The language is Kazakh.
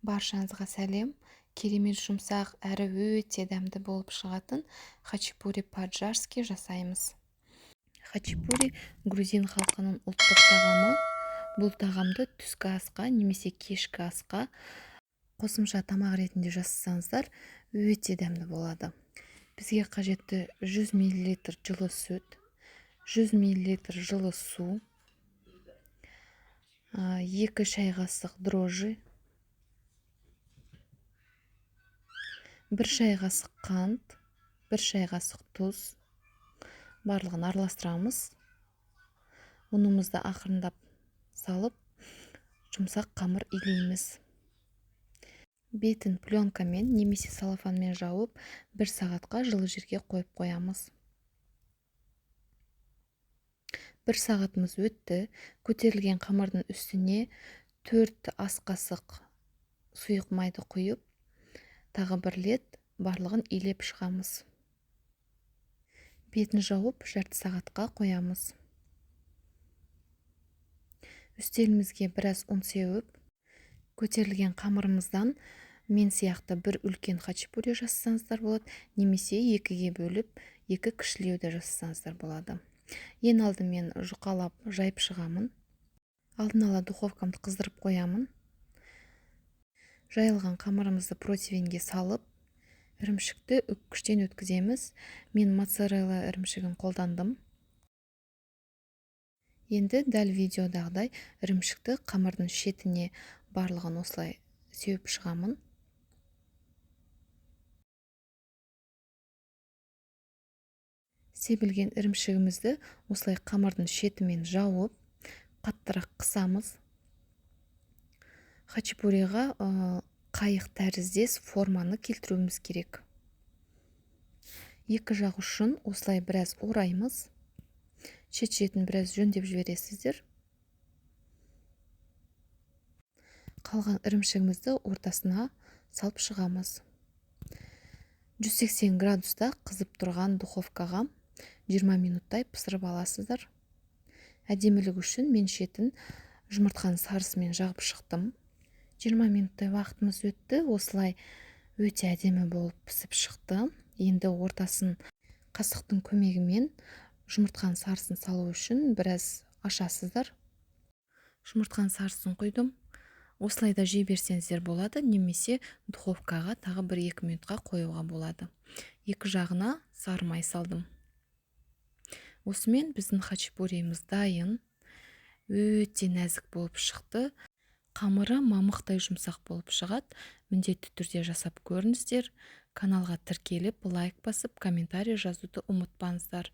Баршаңызға сәлем. Керемет жұмсақ әрі өте дәмді болып шығатын хачапури по-аджарски жасаймыз. Хачапури грузин халқының ұлттық тағамы. Бұл тағамды түскі асқа немесе кешкі асқа қосымша тамақ ретінде жасасаңыздар өте дәмді болады. Бізге қажетті 100 мл жылы сүт, 100 мл жылы су, 2 шай қасық дрожжи, 1 шай қасық қант, 1 шай қасық тұз. Барлығын араластырамыз. Ұнымызды ақырындап салып, жұмсақ қамыр илейміз. Бетін пленкамен немесе салафанмен жауып, 1 сағатқа жылы жерге қойып қоямыз. 1 сағатымыз өтті. Көтерілген қамырдың үстіне 4 ас қасық сұйық майды құйып, тағы 1 рет барлығын илеп шығамыз. Бетін жауып, жарты сағатқа қоямыз. Үстелімізге біраз ұн сеуіп, көтерілген қамырымыздан мен сияқты 1 үлкен хачапури жасасаңыздар болады, немесе 2-ге бөліп, 2 кішілеуді жасасаңыздар болады. Ең алдымен жұқалап жайып шығамын. Алдын ала духовкамды қыздырып қоямын. Жайылған қамырымызды противеньге салып, ірімшікті үккіштен өткіземіз. Мен моцарелла ірімшігін қолдандым. Енді дәл видеодағыдай ірімшікті қамырдың шетіне барлығын осылай сеуіп шығамын. Себілген ірімшігімізді осылай қамырдың шетімен жауып, қаттырақ қысамыз. Хачапуриға қайық тәріздес форманы келтіруіміз керек. 2 жақ ұшын осылай біраз ораймыз. Шет-шетін біраз жөндеп жібересіздер. Қалған ірімшігімізді ортасына салып шығамыз. 180 градуста қызып тұрған духовкаға 20 минуттай пісіріп аласыздар. Әдемілік үшін мен шетін жұмыртқаның сарысымен жағып шықтым. 20 минуттай уақытымыз өтті. Осылай өте әдемі болып пісіп шықты. Енді ортасын қасықтың көмегімен жұмыртқаның сарысын салу үшін біраз ашасыздар. Жұмыртқаның сарысын құйдым. Осылай да жей берсеңіздер болады, немесе духовкаға тағы 1-2 минутқа қоюға болады. 2 жағына сары май салдым. Осымен біздің хачапурийіміз дайын. Өте нәзік болып шықты. Қамыры мамықтай жұмсақ болып шығады. Міндетті түрде жасап көріңіздер. Каналға тіркеліп, лайк басып, комментарий жазуды ұмытпаңыздар.